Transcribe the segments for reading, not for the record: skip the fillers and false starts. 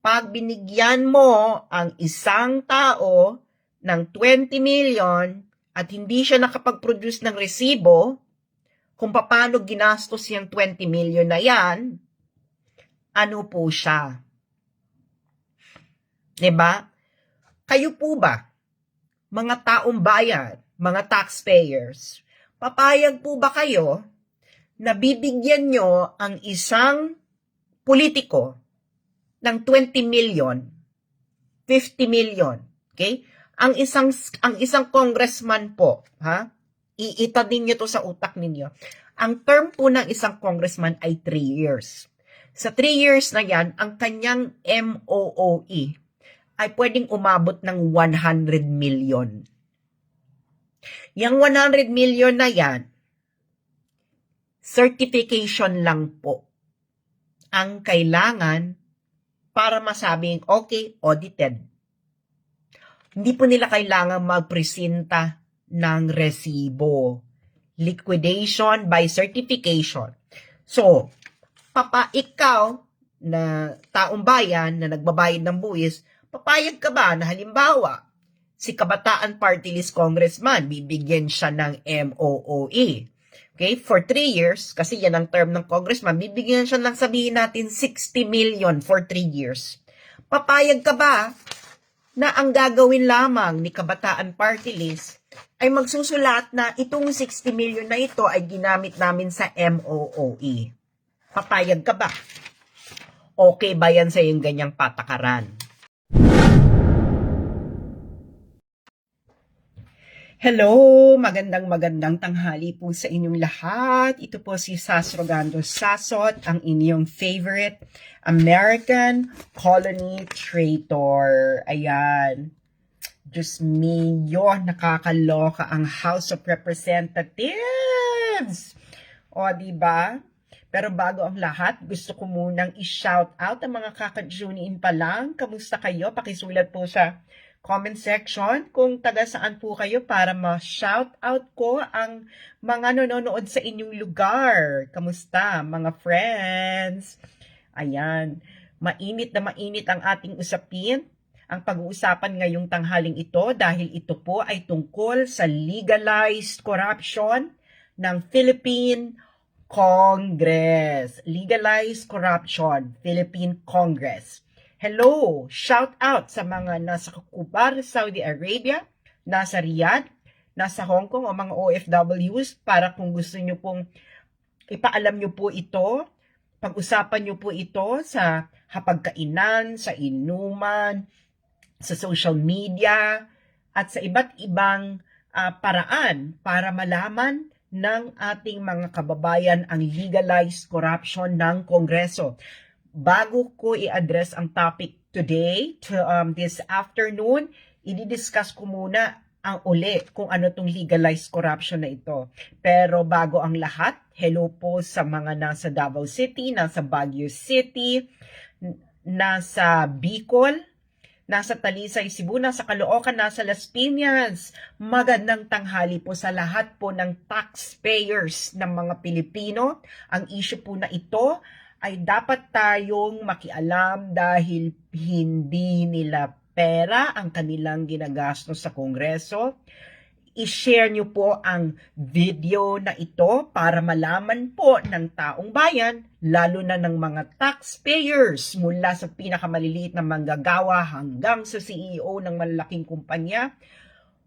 pag binigyan mo ang isang tao ng 20 million at hindi siya nakapag-produce ng resibo, kung paano ginastos yung 20 million na yan, ano po siya? 'Di ba? Kayo po ba, mga taong bayan, mga taxpayers, papayag po ba kayo na bibigyan nyo ang isang politiko ng 20 million, 50 million, okay? Ang isang congressman po, ha? Iitadin niyo to sa utak ninyo. Ang term po ng isang congressman ay 3 years. Sa 3 years na yan, ang kanyang MOOE ay pwedeng umabot ng 100 million. Yang 100 million na yan, certification lang po ang kailangan para masabing, okay, audited. Hindi po nila kailangan magpresenta ng resibo. Liquidation by certification. So, ikaw na taong bayan na nagbabayad ng buwis, papayag ka ba na halimbawa, si Kabataan Party List Congressman, bibigyan siya ng MOOE. Okay, for 3 years, kasi yan ang term ng congressman, bibigyan siya ng sabihin natin 60 million for 3 years. Papayag ka ba na ang gagawin lamang ni Kabataan Party List ay magsusulat na itong 60 million na ito ay ginamit namin sa MOOE? Papayag ka ba? Okay ba yan sa yung ganyang patakaran? Hello! Magandang tanghali po sa inyong lahat. Ito po si Sas Rogando Sasot, ang inyong favorite American colony traitor. Ayan. Diyos mio, nakakaloka ang House of Representatives. O, diba? Pero bago ang lahat, gusto ko munang i-shout out ang mga kakajuniin pa lang. Kamusta kayo? Pakisulat po sa comment section kung taga saan po kayo para ma-shout out ko ang mga nanonood sa inyong lugar. Kamusta, mga friends? Ayan, mainit na mainit ang ating usapin. Ang pag-uusapan ngayong tanghaling ito dahil ito po ay tungkol sa legalized corruption ng Philippine Congress. Legalized corruption, Philippine Congress. Hello! Shout out sa mga nasa Kubar, Saudi Arabia, nasa Riyadh, nasa Hong Kong o mga OFWs para kung gusto nyo pong ipaalam nyo po ito, pag-usapan nyo po ito sa hapagkainan, sa inuman, sa social media, at sa iba't ibang paraan para malaman ng ating mga kababayan ang legalized corruption ng Kongreso. Bago ko i-address ang topic today, this afternoon, i-discuss ko muna ang uli kung ano tong legalized corruption na ito. Pero bago ang lahat, hello po sa mga nasa Davao City, nasa Baguio City, nasa Bicol, nasa Talisay, Cebu, nasa Caloocan, nasa Las Piñas. Magandang tanghali po sa lahat po ng taxpayers ng mga Pilipino. Ang issue po na ito ay dapat tayong makialam dahil hindi nila pera ang kanilang ginagastos sa Kongreso. I-share nyo po ang video na ito para malaman po ng taong bayan, lalo na ng mga taxpayers mula sa pinakamaliliit na manggagawa hanggang sa CEO ng malalaking kumpanya,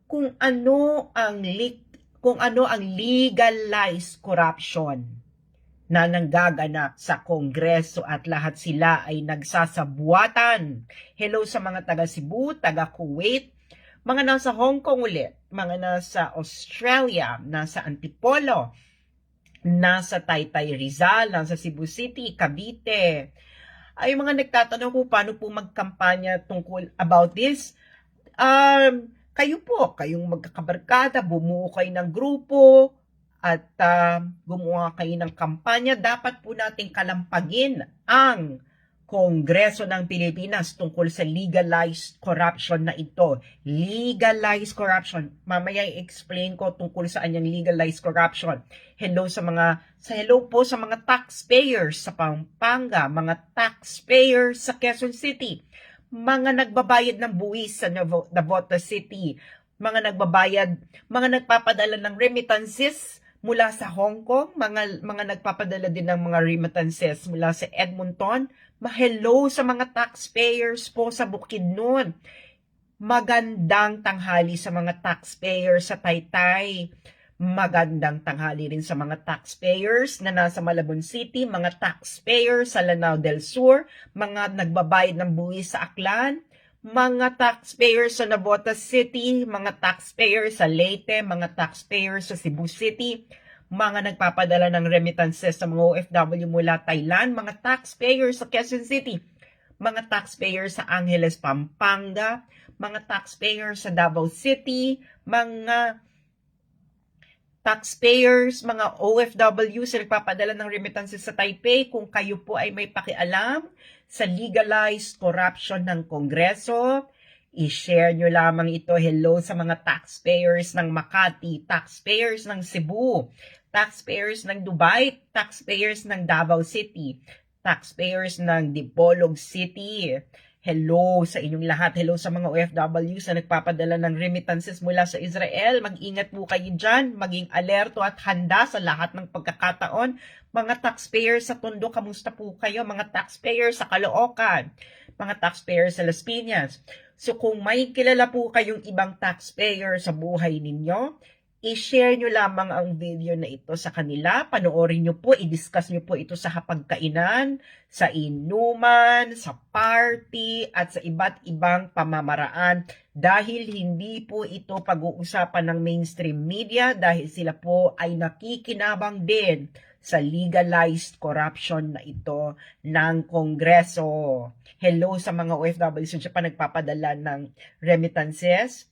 kung ano ang legalized corruption na nanggaganap sa Kongreso at lahat sila ay nagsasabuatan. Hello sa mga taga Cebu, taga Kuwait, mga nasa Hong Kong ulit, mga nasa Australia, nasa Antipolo, nasa Taytay Rizal, nasa Cebu City, Cavite. Ay mga nagtatanong kung paano po magkampanya tungkol about this. Kayo po, kayong magkakabarkada, bumuo kayo ng grupo, at gumawa kayo ng kampanya, dapat po nating kalampagin ang Kongreso ng Pilipinas tungkol sa legalized corruption na ito. Legalized corruption. Mamaya i-explain ko tungkol saan yung legalized corruption. Hello po sa mga taxpayers sa Pampanga, mga taxpayers sa Quezon City, mga nagbabayad ng buwis sa Navotas City, mga nagpapadala ng remittances mula sa Hong Kong, mga nagpapadala din ng mga remittances mula sa Edmonton. Hello sa mga taxpayers po sa Bukidnon. Magandang tanghali sa mga taxpayers sa Taytay. Magandang tanghali rin sa mga taxpayers na nasa Malabon City, mga taxpayers sa Lanao del Sur, mga nagbabayad ng buwis sa Aklan, mga taxpayers sa Navotas City, mga taxpayers sa Leyte, mga taxpayers sa Cebu City, mga nagpapadala ng remittances sa mga OFW mula Thailand, mga taxpayers sa Quezon City, mga taxpayers sa Angeles, Pampanga, mga taxpayers sa Davao City, mga taxpayers, mga OFW sa nagpapadala ng remittances sa Taipei. Kung kayo po ay may pakialam sa legalized corruption ng Kongreso, i-share nyo lamang ito. Hello sa mga taxpayers ng Makati, taxpayers ng Cebu, taxpayers ng Dubai, taxpayers ng Davao City, taxpayers ng Dipolog City. Hello sa inyong lahat. Hello sa mga OFW sa nagpapadala ng remittances mula sa Israel. Mag-ingat po kayo dyan. Maging alerto at handa sa lahat ng pagkakataon. Mga taxpayers sa Tondo, kamusta po kayo? Mga taxpayers sa Caloocan. Mga taxpayers sa Las Piñas. So kung may kilala po kayong ibang taxpayer sa buhay ninyo, i-share nyo lamang ang video na ito sa kanila. Panoorin nyo po, i-discuss nyo po ito sa hapagkainan, sa inuman, sa party, at sa iba't ibang pamamaraan. Dahil hindi po ito pag-uusapan ng mainstream media, dahil sila po ay nakikinabang din sa legalized corruption na ito ng Kongreso. Hello sa mga OFW sa Japan nagpapadala ng remittances.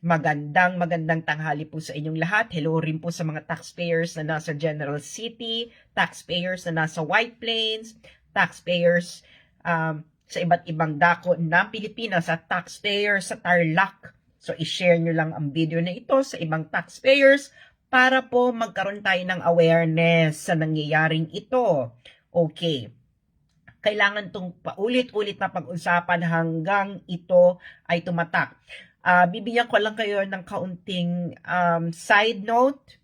Magandang tanghali po sa inyong lahat. Hello rin po sa mga taxpayers na nasa General City, taxpayers na nasa White Plains, taxpayers sa iba't ibang dako ng Pilipinas, at taxpayers sa Tarlac. So, i-share nyo lang ang video na ito sa ibang taxpayers para po magkaroon tayo ng awareness sa nangyayaring ito. Okay. Kailangan itong paulit-ulit na pag-usapan hanggang ito ay tumatak. Bibigyan ko lang kayo ng kaunting side note.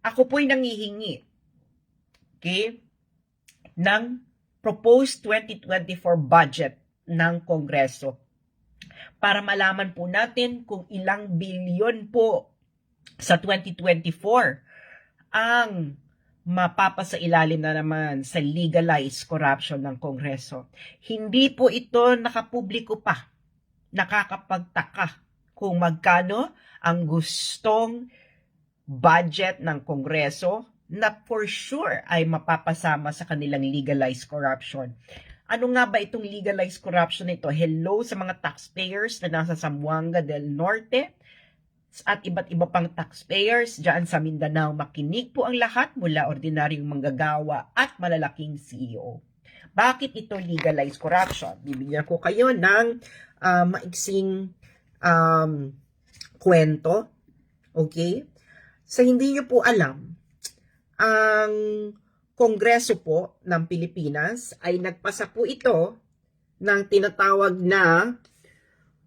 Ako po'y nangihingi, okay, ng proposed 2024 budget ng Kongreso para malaman po natin kung ilang bilyon po sa 2024 ang mapapasailalim na naman sa legalized corruption ng Kongreso. Hindi po ito nakapubliko pa. Nakakapagtaka kung magkano ang gustong budget ng Kongreso na for sure ay mapapasama sa kanilang legalized corruption. Ano nga ba itong legalized corruption ito? Hello sa mga taxpayers na nasa Zamboanga del Norte at iba't iba pang taxpayers dyan sa Mindanao. Makinig po ang lahat mula ordinaryong manggagawa at malalaking CEO. Bakit ito legalized corruption? Bibigyan ko kayo ng maiksing kwento. Okay? Sa hindi nyo po alam, ang Kongreso po ng Pilipinas ay nagpasa po ito ng tinatawag na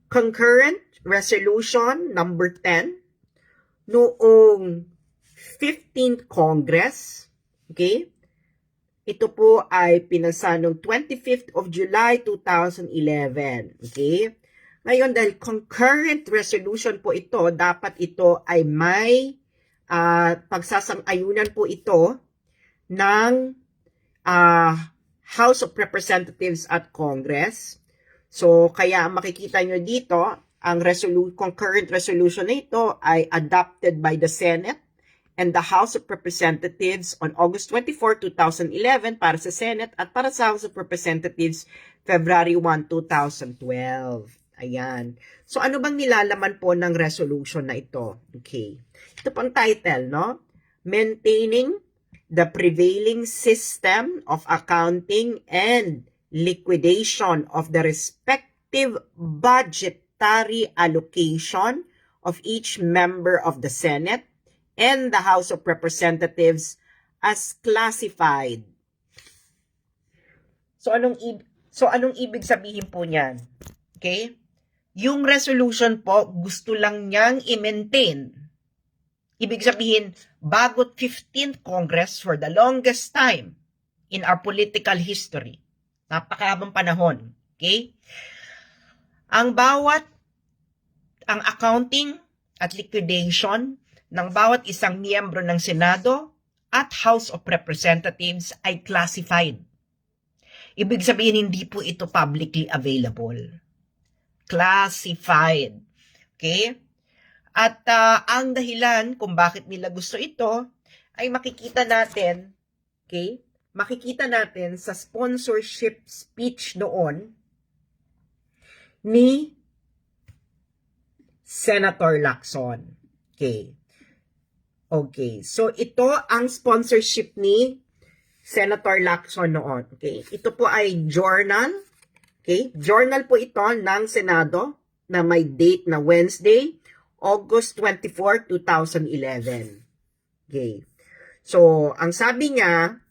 Concurrent Resolution number 10 noong 15th Congress. Okay? Ito po ay pinasa noong 25th of July 2011. Okay? Ngayon, dahil concurrent resolution po ito, dapat ito ay may pagsasang-ayunan po ito ng House of Representatives at Congress. So, kaya makikita nyo dito, ang concurrent resolution na ito ay adopted by the Senate and the House of Representatives on August 24, 2011 para sa Senate at para sa House of Representatives February 1, 2012. Ayan. So, ano bang nilalaman po ng resolution na ito? Okay. Ito pang title, no? Maintaining the prevailing system of accounting and liquidation of the respective budgetary allocation of each member of the Senate and the House of Representatives as classified. So anong ibig sabihin po niyan? Okay? Yung resolution po, gusto lang niyang i-maintain. Ibig sabihin, bago 15th Congress for the longest time in our political history. Napakahabang panahon. Okay? Ang accounting at liquidation ng bawat isang miyembro ng Senado at House of Representatives ay classified. Ibig sabihin, hindi po ito publicly available. Classified. Okay? At ang dahilan kung bakit nila gusto ito ay makikita natin, okay? Makikita natin sa sponsorship speech noon ni Senator Lacson. Okay. Okay. So ito ang sponsorship ni Senator Lacson noon. Okay. Ito po ay journal. Okay. Journal po ito ng Senado na may date na Wednesday, August 24, 2011. Okay. So, ang sabi niya,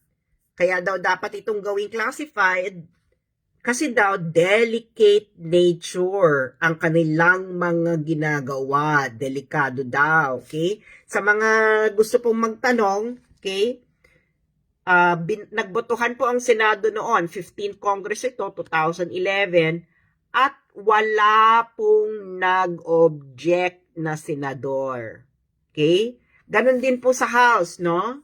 kaya daw dapat itong gawing classified kasi daw delicate nature ang kanilang mga ginagawa. Delikado daw. Okay. Sa mga gusto pong magtanong, okay, nagbotohan po ang Senado noon, 15th Congress ito, 2011, at wala pong nag-object na senador. Okay? Ganon din po sa House, no?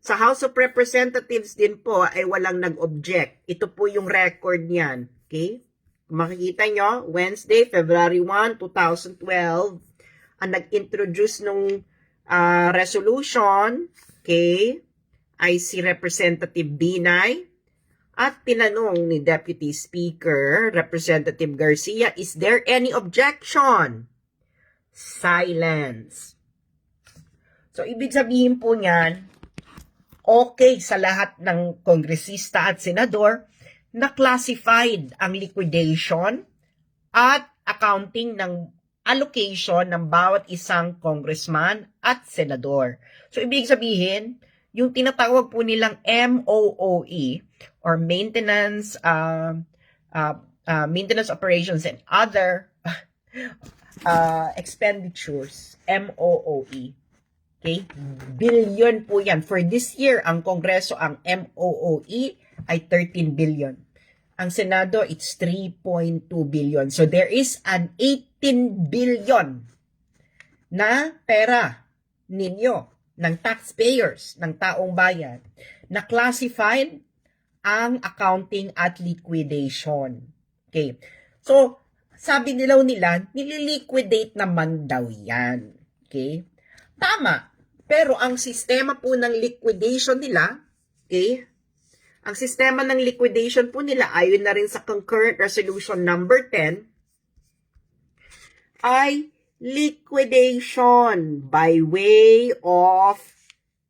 Sa House of Representatives din po ay walang nag-object. Ito po yung record niyan. Okay? Makikita nyo, Wednesday, February 1, 2012, ang nag-introduce nung resolution, okay, ay si Representative Binay at tinanong ni Deputy Speaker Representative Garcia, is there any objection? Silence. So, ibig sabihin po niyan, okay sa lahat ng kongresista at senador na classified ang liquidation at accounting ng allocation ng bawat isang congressman at senador. So, ibig sabihin, yung tinatawag po nilang MOOE or Maintenance Maintenance Operations and Other Expenditures, MOOE. Okay? Billion po yan. For this year, ang Kongreso, ang MOOE ay 13 billion. Ang Senado, it's 3.2 billion. So, there is an 18 billion na pera ninyo, ng taxpayers, ng taong bayan, na classified ang accounting at liquidation. Okay. So, sabi nila, nililiquidate naman daw yan. Okay. Tama. Pero ang sistema po ng liquidation nila, okay, ang sistema ng liquidation po nila, ayon na rin sa Concurrent Resolution number 10, ay liquidation by way of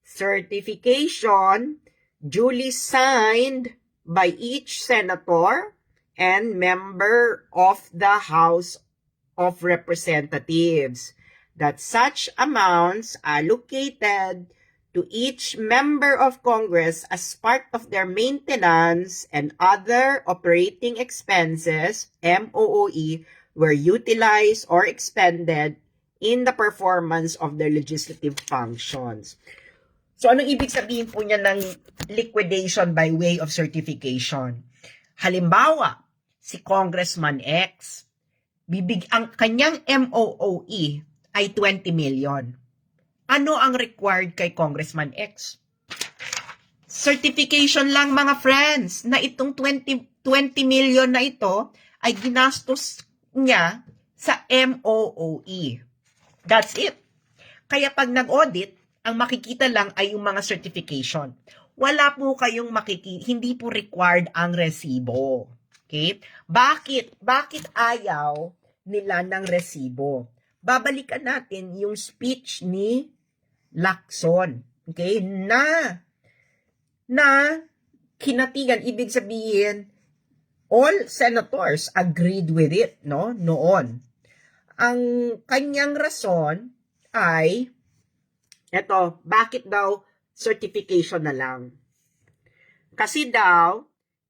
certification duly signed by each senator and member of the House of Representatives, that such amounts allocated to each member of Congress as part of their maintenance and other operating expenses, MOOE, were utilized or expended in the performance of their legislative functions. So, anong ibig sabihin po niya ng liquidation by way of certification? Halimbawa, si Congressman X, ang kanyang MOOE ay 20 million. Ano ang required kay Congressman X? Certification lang, mga friends, na itong 20 million na ito ay ginastos niya sa MOOE. That's it. Kaya pag nag-audit, ang makikita lang ay yung mga certification. Wala po kayong hindi po required ang resibo. Okay? Bakit ayaw nila ng resibo? Babalikan natin yung speech ni Lacson. Okay? Na na kinatigan, ibig sabihin, all senators agreed with it, no? Noon. Ang kanyang rason ay, eto, bakit daw certification na lang? Kasi daw,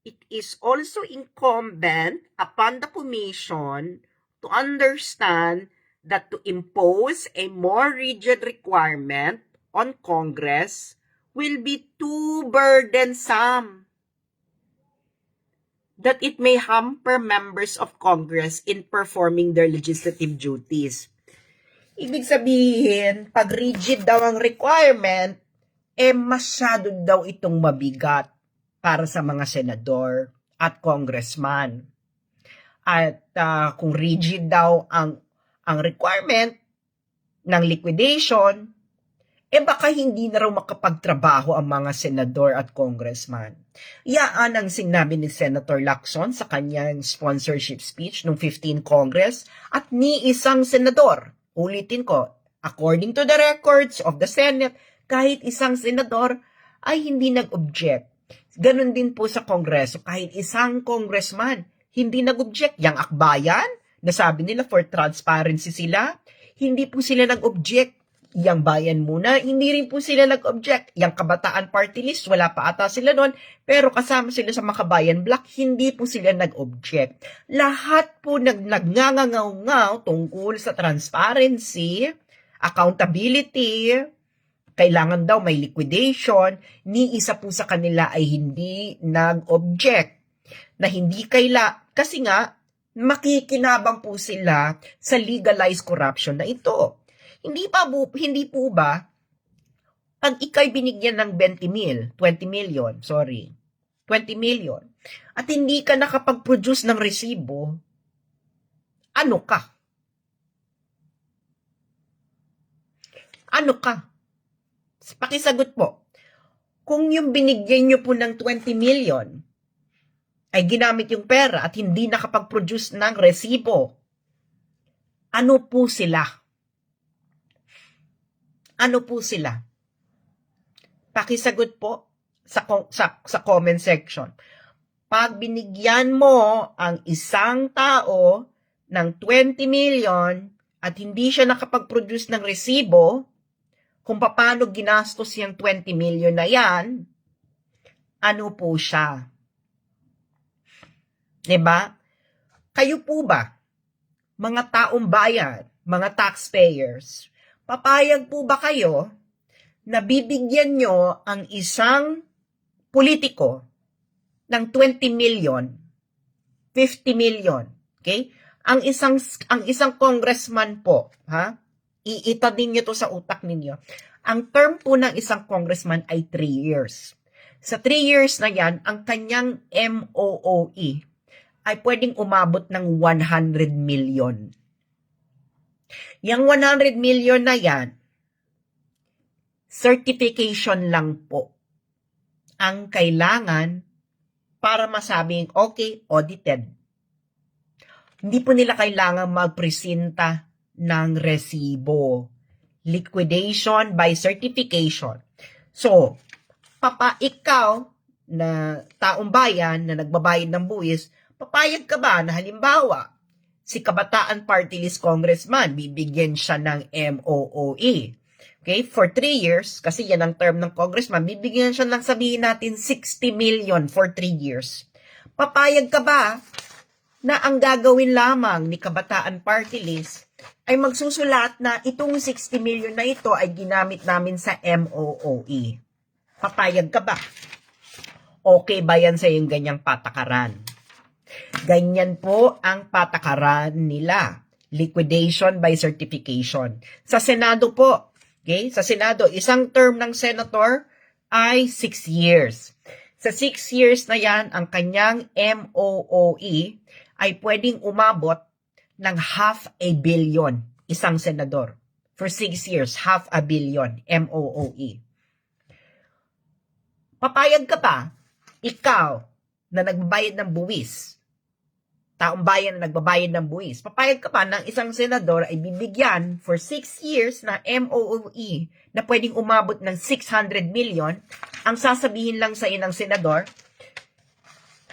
it is also incumbent upon the Commission to understand that to impose a more rigid requirement on Congress will be too burdensome, that it may hamper members of Congress in performing their legislative duties. Ibig sabihin, pag rigid daw ang requirement, masyado daw itong mabigat para sa mga senador at congressman. At kung rigid daw ang requirement ng liquidation, baka hindi na raw makapagtrabaho ang mga senador at congressman. Yaan ang sinabi ni Senator Lacson sa kanyang sponsorship speech noong 15 Congress at ni isang senador. Ulitin ko, according to the records of the Senate, kahit isang senador ay hindi nag-object. Ganon din po sa Kongreso, kahit isang congressman hindi nag-object. Yang akbayan, nasabi nila for transparency sila, hindi po sila nag-object. Yang bayan muna, hindi rin po sila nag-object. Yang Kabataan Party List, wala pa ata sila doon, pero kasama sila sa Makabayan Block, hindi po sila nag-object. Lahat po nagngangaw-ngaw tungkol sa transparency, accountability, kailangan daw may liquidation, ni isa po sa kanila ay hindi nag-object. Na hindi kasi nga, makikinabang po sila sa legalized corruption na ito. Hindi po ba, pag ikay binigyan ng 20 million, at hindi ka nakapag-produce ng resibo, ano ka? Ano ka? Pakisagot po. Kung yung binigyan nyo po ng 20 million, ay ginamit yung pera at hindi nakapag-produce ng resibo, ano po sila? Ano po sila? Pakisagot po sa comment section. Pag binigyan mo ang isang tao ng 20 million at hindi siya nakapag-produce ng resibo, kung paano ginastos yung 20 million na yan, ano po siya? Diba? Kayo po ba, mga taong bayan, mga taxpayers, papayag po ba kayo na bibigyan nyo ang isang politiko ng 20 million, 50 million, okay? Ang isang congressman po, iitadin nyo to sa utak ninyo. Ang term po ng isang congressman ay 3 years. Sa 3 years na yan, ang kanyang MOOE ay pwedeng umabot ng 100 million. Yang 100 million na yan, certification lang po ang kailangan para masabing okay, audited. Hindi po nila kailangan magpresenta ng resibo. Liquidation by certification. So, ikaw na taong bayan na nagbabayad ng buwis, papayag ka ba na halimbawa, si Kabataan Party List Congressman, bibigyan siya ng MOOE. Okay, for 3 years, kasi yan ang term ng congressman, bibigyan siya ng sabihin natin 60 million for 3 years. Papayag ka ba na ang gagawin lamang ni Kabataan Party List ay magsusulat na itong 60 million na ito ay ginamit namin sa MOOE? Papayag ka ba? Okay ba yan sa yung ganyang patakaran? Ganyan po ang patakaran nila. Liquidation by certification. Sa Senado po, okay? Sa Senado, isang term ng senator ay 6 years. Sa 6 years na yan, ang kanyang MOOE ay pwedeng umabot ng 500 million isang senador. For 6 years, 500 million MOOE. Papayag ka pa, ikaw na nagbayad ng buwis, taong bayan na nagbabayad ng buwis. Papayag ka pa ng isang senador ay bibigyan for 6 years na MOOE na pwedeng umabot ng 600 million. Ang sasabihin lang sa ng senador,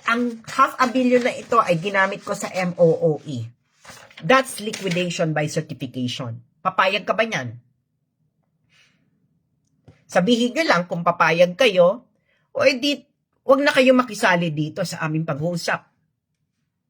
ang $500 million na ito ay ginamit ko sa MOOE. That's liquidation by certification. Papayag ka ba niyan? Sabihin nyo lang kung papayag kayo, o edi, wag na kayo makisali dito sa aming pag-uusap.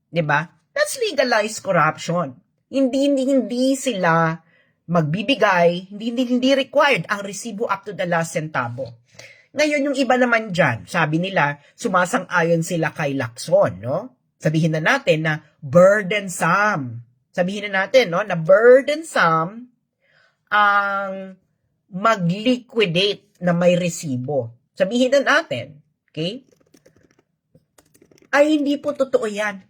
Diba? That's legalized corruption. Hindi sila magbibigay, hindi required ang resibo up to the last centavo. Ngayon, yung iba naman dyan, sabi nila, sumasang-ayon sila kay Lacson, no? Sabihin na natin na burdensome. Sabihin na natin, no, na burdensome ang mag-liquidate na may resibo. Sabihin na natin, okay? Ay, hindi po totoo yan.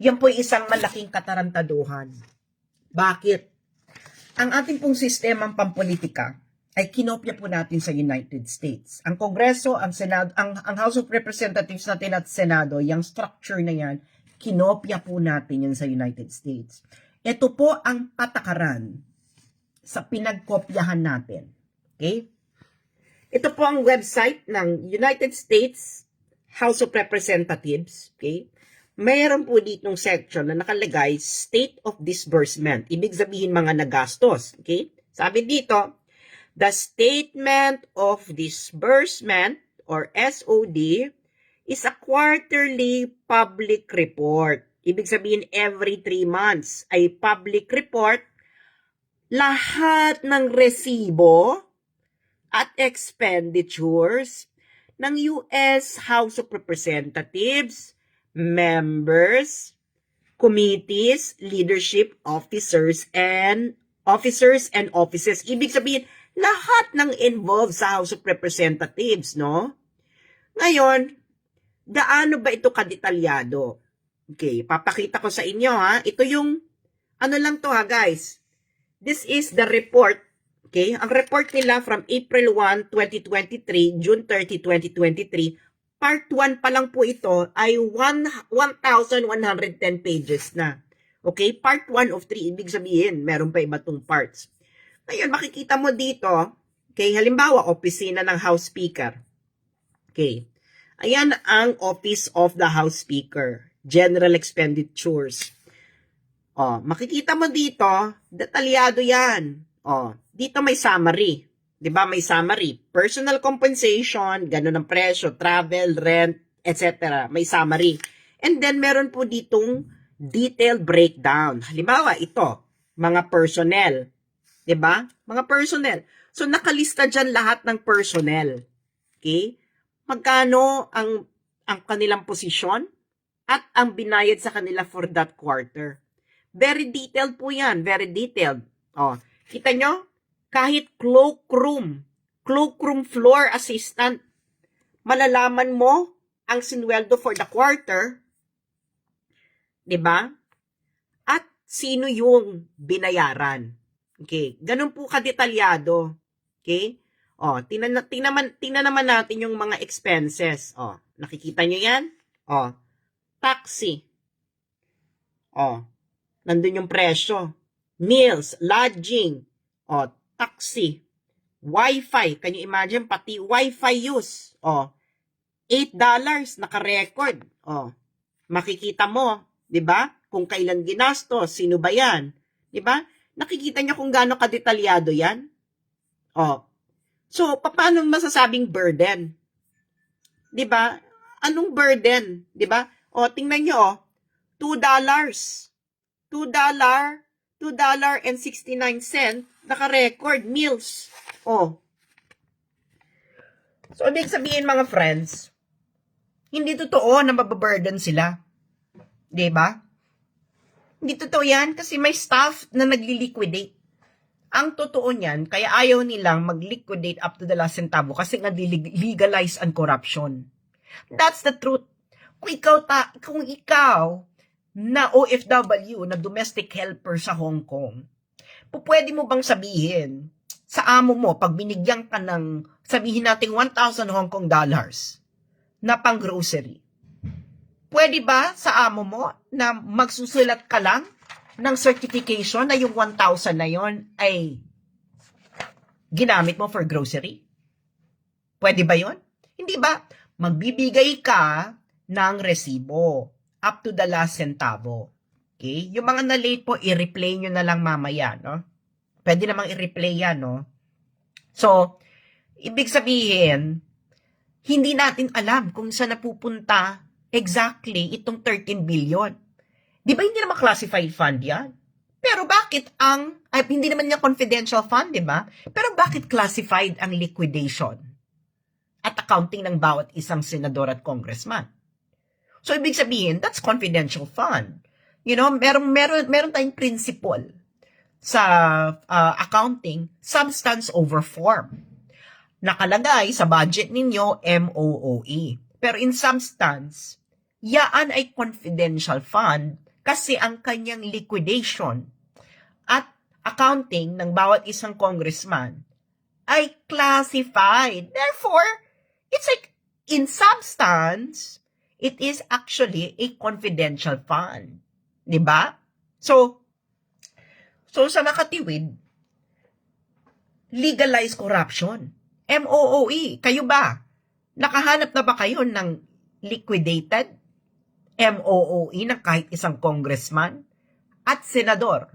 Yan po isang malaking katarantaduhan. Bakit? Ang ating pong sistemang pampolitika ay kinopya po natin sa United States. Ang Kongreso, ang Senado, ang House of Representatives natin at Senado, yung structure na yan, kinopya po natin yan sa United States. Ito po ang patakaran sa pinagkopyahan natin. Okay? Ito po ang website ng United States House of Representatives. Okay? Mayroon po ditong section na nakalagay State of Disbursement. Ibig sabihin mga nagastos. Okay? Sabi dito, the Statement of Disbursement or SOD is a quarterly public report. Ibig sabihin every 3 months ay public report. Lahat ng resibo at expenditures ng US House of Representatives, members, committees, leadership, officers, and offices. Ibig sabihin, lahat ng involved sa House of Representatives, no? Ngayon, gaano ba ito kadetalyado? Okay, papakita ko sa inyo, ha? Ito yung, ano lang to, ha, guys? This is the report, okay? Ang report nila from April 1, 2023, June 30, 2023, Part 1 pa lang po ito ay 1,110 pages na. Okay? Part 1 of 3. Ibig sabihin, meron pa iba tong parts. Ngayon, makikita mo dito, okay, halimbawa, opisina ng House Speaker. Okay. Ayan ang Office of the House Speaker. General Expenditures. Makikita mo dito, detalyado yan. Dito may summary. 'Di ba? May summary. Personal compensation, ganun ang presyo, travel, rent, etc. May summary. And then meron po ditong detailed breakdown. Halimbawa, ito, mga personnel. 'Di ba? Mga personnel. So nakalista diyan lahat ng personnel. Okay? Magkano ang kanilang posisyon at ang binayad sa kanila for that quarter. Very detailed po 'yan, very detailed. Kita nyo? Kahit cloakroom floor assistant, malalaman mo ang sinweldo for the quarter, 'di ba? At sino yung binayaran. Okay, ganun po kadetalyado. Okay? Tingnan naman natin yung mga expenses. Nakikita nyo yan? Taxi. Nandun yung presyo. Meals, lodging, taxi, Wi-Fi. Can you imagine? Pati Wi-Fi use. $8 naka-record. Makikita mo, 'di ba? Kung kailan ginastos, sino ba 'yan? 'Di ba? Nakikita niyo kung gaano kadetalyado 'yan? So, paano masasabing burden? 'Di ba? Anong burden, 'di ba? Tingnan niyo, $2. $2.69 naka-record meals. So, ibig sabihin mga friends, hindi totoo na mababurden sila. 'Di ba? Hindi totoo yan kasi may staff na nagli-liquidate. Ang totoo niyan, kaya ayaw nilang mag-liquidate up to the last centavo kasi nga legalize ang corruption. That's the truth. Kung ikaw na OFW, na domestic helper sa Hong Kong, pwede mo bang sabihin sa amo mo, pag binigyan ka ng, sabihin natin 1,000 Hong Kong dollars na pang grocery, Pwede ba sa amo mo na magsusulat ka lang ng certification na yung 1,000 na yon ay ginamit mo for grocery? Pwede ba yon? Hindi ba? Magbibigay ka ng resibo up to the last centavo. Okay? Yung mga na-late po, i-replay nyo na lang mamaya, no? Pwede namang i-replay yan, no? So, ibig sabihin, hindi natin alam kung saan napupunta exactly itong 13 billion. Di ba hindi naman classified fund yan? Pero bakit hindi naman niya confidential fund, di ba? Pero bakit classified ang liquidation at accounting ng bawat isang senador at congressman? So, ibig sabihin, that's confidential fund. You know, meron tayong principle sa accounting, substance over form. Nakalagay sa budget ninyo, MOOE. Pero in substance, yaan ay confidential fund kasi ang kanyang liquidation at accounting ng bawat isang congressman ay classified. Therefore, it's like, in substance, it is actually a confidential fund. Diba? So sa nakatiwid, legalize corruption. MOOE, kayo ba? Nakahanap na ba kayo ng liquidated MOOE ng kahit isang congressman at senador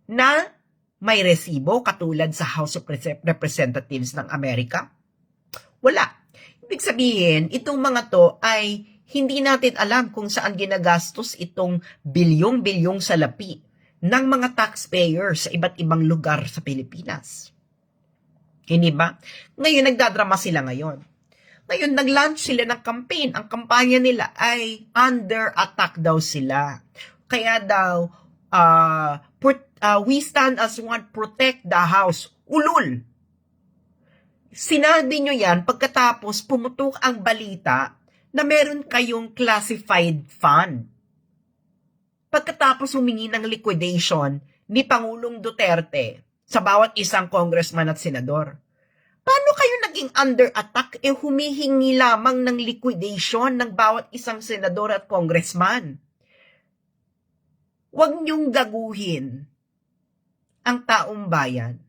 na may resibo katulad sa House of Representatives ng Amerika? Wala. Ibig sabihin, itong mga to ay hindi natin alam kung saan ginagastos itong bilyong-bilyong salapi ng mga taxpayers sa iba't ibang lugar sa Pilipinas. Hindi ba? Ngayon, nagdadrama sila ngayon. Ngayon, nag-launch sila ng campaign. Ang kampanya nila ay under attack daw sila. Kaya daw, we stand as one, protect the house. Ulul! Sinabi nyo yan pagkatapos pumutok ang balita na meron kayong classified fund. Pagkatapos humingi ng liquidation ni Pangulong Duterte sa bawat isang congressman at senador. Paano kayo naging under attack humihingi lamang ng liquidation ng bawat isang senador at congressman? Huwag niyong gaguhin ang taong bayan.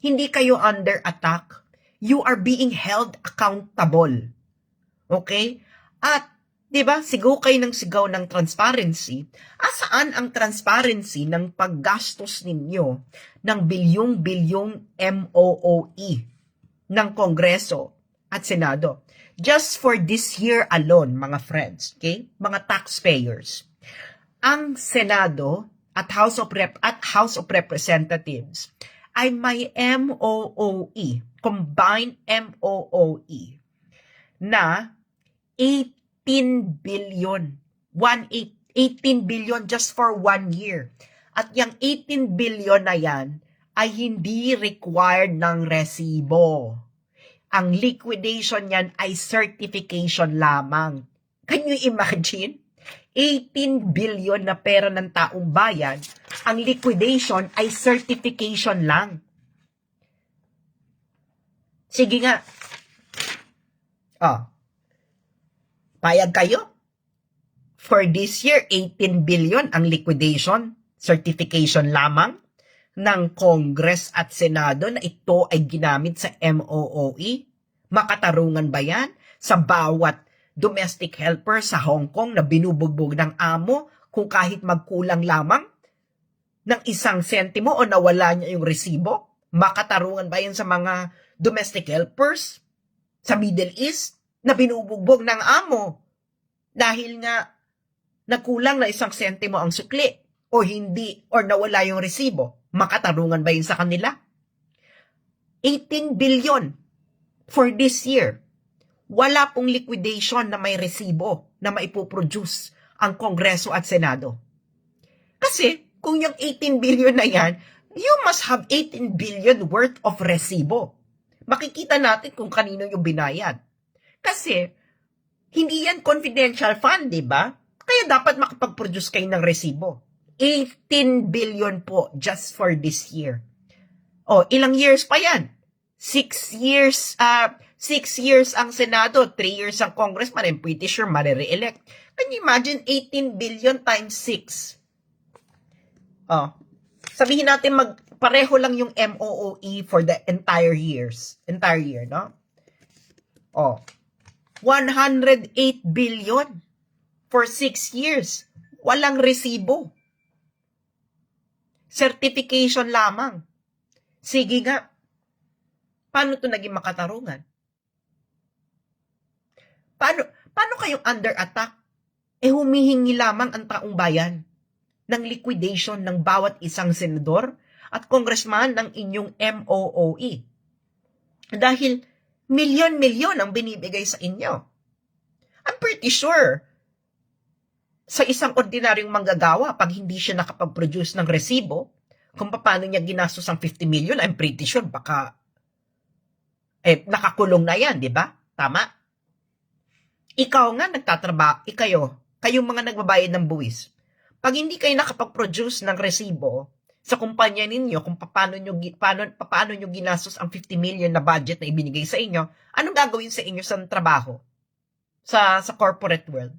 Hindi kayo under attack. You are being held accountable. Okay? At, di ba, sigaw kayo ng sigaw ng transparency. Asaan ang transparency ng paggastos ninyo ng bilyong-bilyong MOOE ng Kongreso at Senado? Just for this year alone, mga friends, okay? Mga taxpayers. Ang Senado at House of Representatives ay may MOOE, combined MOOE, na 18 billion. 18 billion just for 1 year. At yung 18 billion na yan ay hindi required ng resibo. Ang liquidation yan ay certification lamang. Can you imagine? 18 billion na pera ng taong bayan, ang liquidation ay certification lang. Sige nga. Payag kayo? For this year, 18 billion ang liquidation, certification lamang ng Congress at Senado na ito ay ginamit sa MOOE? Makatarungan ba yan sa bawat domestic helper sa Hong Kong na binubugbog ng amo kung kahit magkulang lamang ng 1 sentimo o nawala niya yung resibo? Makatarungan ba yan sa mga domestic helpers sa Middle East na binubugbog ng amo dahil nga nagkulang na 1 sentimo ang sukli o hindi or nawala yung resibo? Makatarungan ba yun sa kanila? 18 billion for this year. Wala pong liquidation na may resibo na maipoproduce ang Kongreso at Senado. Kasi kung yung 18 billion na yan, you must have 18 billion worth of resibo. Makikita natin kung kanino yung binayad. Kasi hindi yan confidential fund, di ba? Kaya dapat makapag-produce kayo ng resibo. 18 billion po just for this year. Ilang years pa yan? 6 years, 6 years ang Senado, 3 years ang Congressman, I'm pretty sure mare-re-elect. Can you imagine 18 billion times 6? Oh, sabihin natin pareho lang yung MOOE for the entire year, no? Oh, 108 billion for 6 years. Walang resibo. Certification lamang. Sige nga, paano to naging makatarungan? Paano kayong under attack? Humihingi lamang ang taong bayan ng liquidation ng bawat isang senador at congressman ng inyong MOOE. Dahil milyon-milyon ang binibigay sa inyo. I'm pretty sure sa isang ordinaryong manggagawa, pag hindi siya nakapag-produce ng resibo, kung paano niya ginastos ang 50 million, I'm pretty sure baka nakakulong na yan, di ba? Tama? Ikaw nga nagtatrabaho, kayong mga nagbabayad ng buwis. Pag hindi kayo nakapag-produce ng resibo sa kumpanya ninyo kung paano nyo ginastos ang 50 million na budget na ibinigay sa inyo, anong gagawin sa inyo sa trabaho? Sa corporate world?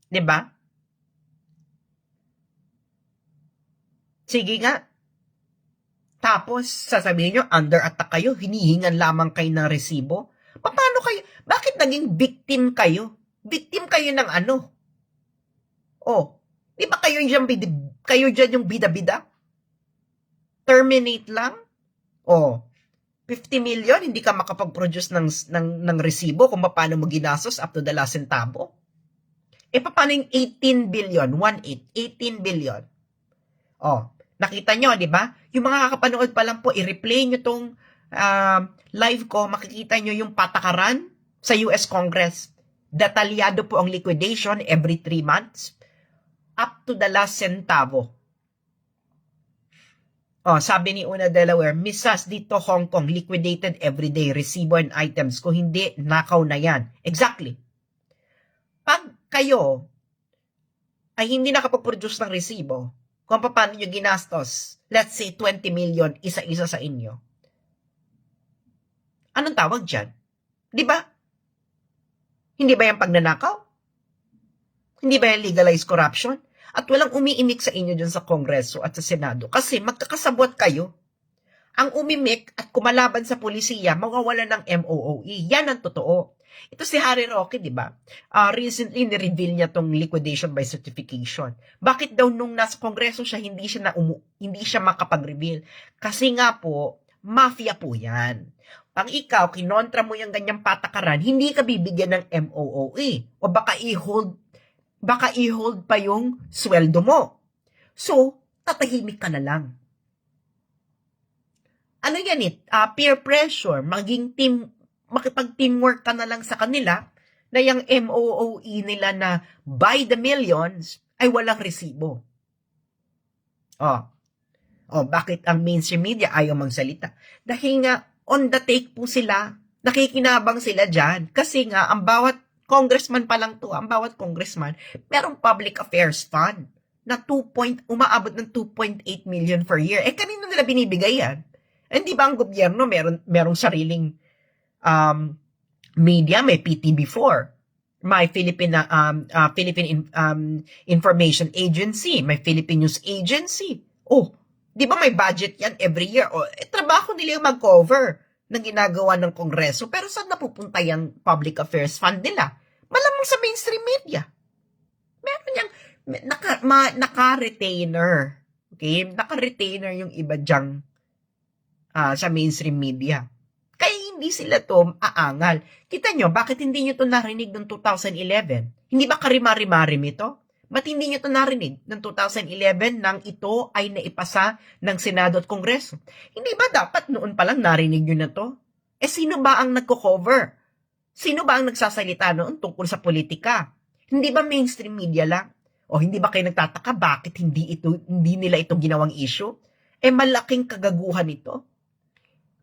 Diba? Sige nga. Tapos, sasabihin nyo, under attack kayo, hinihingan lamang kayo ng resibo. Paano kayo? Bakit naging victim kayo? Victim kayo ng ano? Oh, di ba kayo dyan yung bida-bida? Terminate lang? Oh, 50 million, hindi ka makapag-produce ng resibo kung paano mo ginastos up to the last centavo. Paano yung 18 billion? 18 billion. Oh, nakita nyo, di ba? Yung mga kakapanood pa lang po, i-replay nyo tong live ko, makikita nyo yung patakaran sa US Congress. Detalyado po ang liquidation every 3 months up to the last centavo. Oh, sabi ni Una Delaware, Misas dito Hong Kong, liquidated everyday, resibo and items. Kung hindi, nakaw na yan. Exactly. Pag kayo ay hindi nakapag-produce ng resibo, kung paano nyo ginastos, let's say 20 million, isa-isa sa inyo, anong tawag dyan? Di ba? Hindi ba yan pagnanakaw? Hindi ba yan legalized corruption? At walang umiimik sa inyo dyan sa Kongreso at sa Senado kasi magkakasabwat kayo. Ang umimik at kumalaban sa polisiya, mawawala ng MOOE. Yan ang totoo. Ito si Harry Roque, di ba? Recently, ni-reveal niya tong liquidation by certification. Bakit daw nung nasa Kongreso siya, hindi siya makapag-reveal? Kasi nga po, mafia po yan. Pag ikaw, kinontra mo yung ganyang patakaran, hindi ka bibigyan ng MOOE. O baka i-hold pa yung sweldo mo. So, tatahimik ka na lang. Ano yan peer pressure, makipag-teamwork ka na lang sa kanila na yung MOOE nila na by the millions ay walang resibo. Bakit ang mainstream media ayaw magsalita? Dahil nga, on the take po sila, nakikinabang sila dyan. Kasi nga, ang bawat congressman pa lang ang bawat congressman, merong public affairs fund na umaabot ng 2.8 million per year. Kanino nila binibigay yan? Hindi ba ang gobyerno merong sariling media, may PTB4, may Philippine Information Agency, may Philippine News Agency. Di ba may budget yan every year? Trabaho nila yung mag-cover ng ginagawa ng Kongreso. Pero saan napupunta yung public affairs fund nila? Malamang sa mainstream media. Meron yung naka-retainer. Okay? Naka-retainer yung iba dyang sa mainstream media. Kaya hindi sila to aangal. Kita nyo, bakit hindi nyo to narinig noong 2011? Hindi ba karimari-marim ito? Ba't hindi nyo to narinig noong 2011 nang ito ay naipasa ng Senado at Kongreso? Hindi ba dapat noon pa lang narinig nyo na to? Sino ba ang nagko-cover? Sino ba ang nagsasalita noon tungkol sa politika? Hindi ba mainstream media lang? O hindi ba kayo nagtataka bakit hindi nila ito ginawang issue? Malaking kagaguhan ito.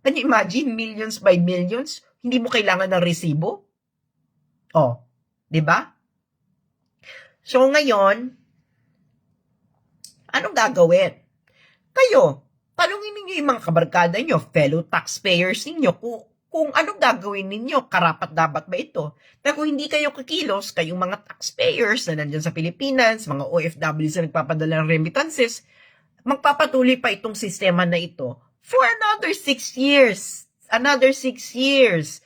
Can you imagine millions by millions? Hindi mo kailangan ng resibo? Di ba? So ngayon, anong gagawin? Kayo, Tanungin ninyo yung mga kabarkada nyo, fellow taxpayers ninyo, kung anong gagawin ninyo, karapat-dapat ba ito? Na kung hindi kayo kikilos, kayong mga taxpayers na nandyan sa Pilipinas, mga OFWs na nagpapadala ng remittances, magpapatuloy pa itong sistema na ito for another 6 years. Another 6 years.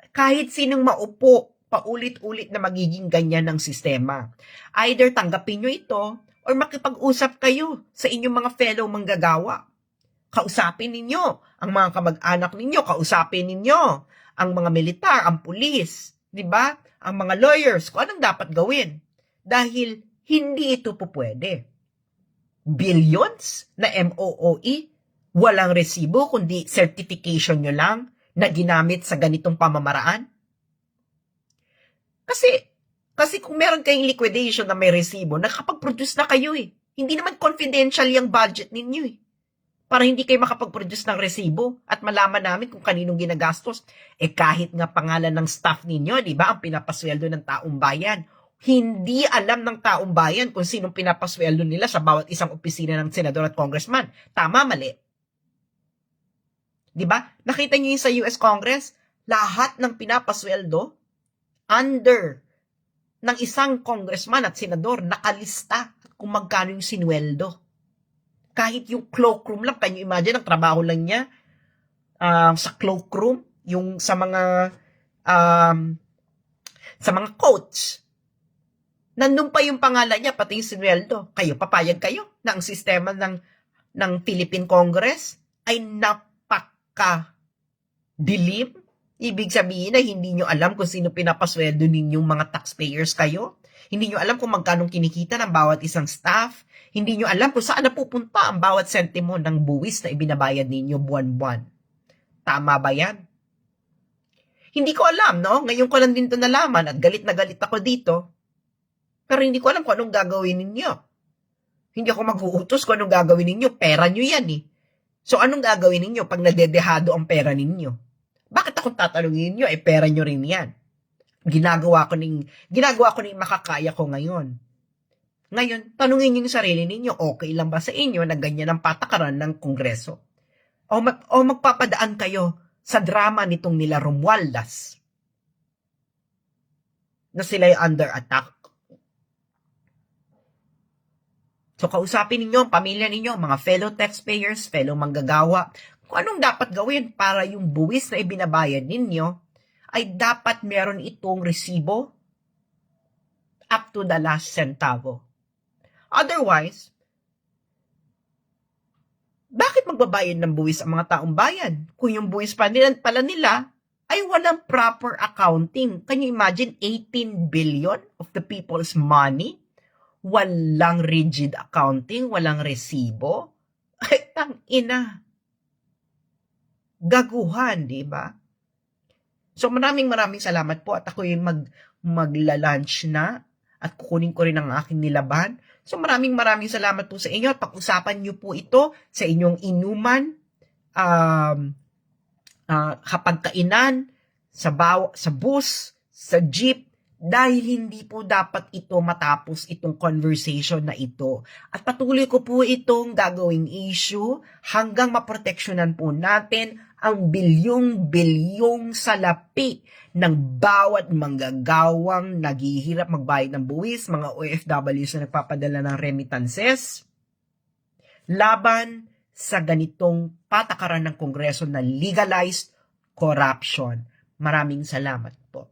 Kahit sinong maupo, paulit-ulit na magiging ganyan ng sistema. Either tanggapin nyo ito, or makipag-usap kayo sa inyong mga fellow manggagawa. Kausapin ninyo ang mga kamag-anak ninyo, kausapin ninyo ang mga militar, ang pulis, di ba? Ang mga lawyers, kung anong dapat gawin. Dahil hindi ito po pwede. Billions na MOOE, walang resibo, kundi certification nyo lang na ginamit sa ganitong pamamaraan. Kasi kung meron kayong liquidation na may resibo, nakapag-produce na kayo eh. Hindi naman confidential yung budget ninyo eh. Para hindi kayo makapag-produce ng resibo at malaman namin kung kaninong ginagastos. Kahit nga pangalan ng staff ninyo, di ba, ang pinapasweldo ng taong bayan. Hindi alam ng taong bayan kung sinong pinapasweldo nila sa bawat isang opisina ng senador at congressman. Tama, mali. Di ba? Nakita niyo yung sa US Congress, lahat ng pinapasweldo under ng isang congressman at senador nakalista kung magkano yung sinweldo. Kahit yung cloakroom lang, can you imagine, ang trabaho lang niya sa cloakroom, yung sa mga coach. Nandun pa yung pangalan niya, pati yung sinweldo. Kayo, papayag kayo na ang sistema ng Philippine Congress ay napaka-dilim. Ibig sabihin na hindi nyo alam kung sino pinapasweldo ninyong mga taxpayers kayo. Hindi nyo alam kung magkano kinikita ng bawat isang staff. Hindi nyo alam kung saan napupunta ang bawat sentimo ng buwis na ibinabayad ninyo buwan-buwan. Tama ba yan? Hindi ko alam, no? Ngayon ko lang din ito nalaman at galit na galit ako dito. Pero hindi ko alam kung anong gagawin ninyo. Hindi ako mag-uutos kung anong gagawin ninyo. Pera nyo yan eh. So anong gagawin ninyo pag nadedehado ang pera ninyo? Bakit akong tatanungin ninyo? Pera nyo rin yan. Ginagawa ko ning makakaya ko ngayon. Ngayon, tanungin niyo yung sarili ninyo, okay lang ba sa inyo na ganyan ang patakaran ng Kongreso? O magpapadaan kayo sa drama nitong nila Romualdez na sila ay under attack. So, kausapin ninyo ang pamilya ninyo, mga fellow taxpayers, fellow manggagawa, kung anong dapat gawin para yung buwis na ibinabayad ninyo ay dapat meron itong resibo up to the last centavo. Otherwise, bakit magbabayad ng buwis ang mga taong bayan? Kung yung buwis pala nila ay walang proper accounting. Can you imagine 18 billion of the people's money? Walang rigid accounting, walang resibo? Ay, tangina. Gaguhan, di ba? So maraming salamat po at ako yung magla-lunch na at kukunin ko rin ang aking nilaban. So maraming salamat po sa inyo at pag-usapan niyo po ito sa inyong inuman, kapagkainan, sa bus, sa jeep, dahil hindi po dapat ito matapos itong conversation na ito. At patuloy ko po itong gagawing issue hanggang maproteksyonan po natin ang bilyong salapi ng bawat manggagawang naghihirap magbayad ng buwis, mga OFWs na nagpapadala ng remittances, laban sa ganitong patakaran ng Kongreso na legalized corruption. Maraming salamat po.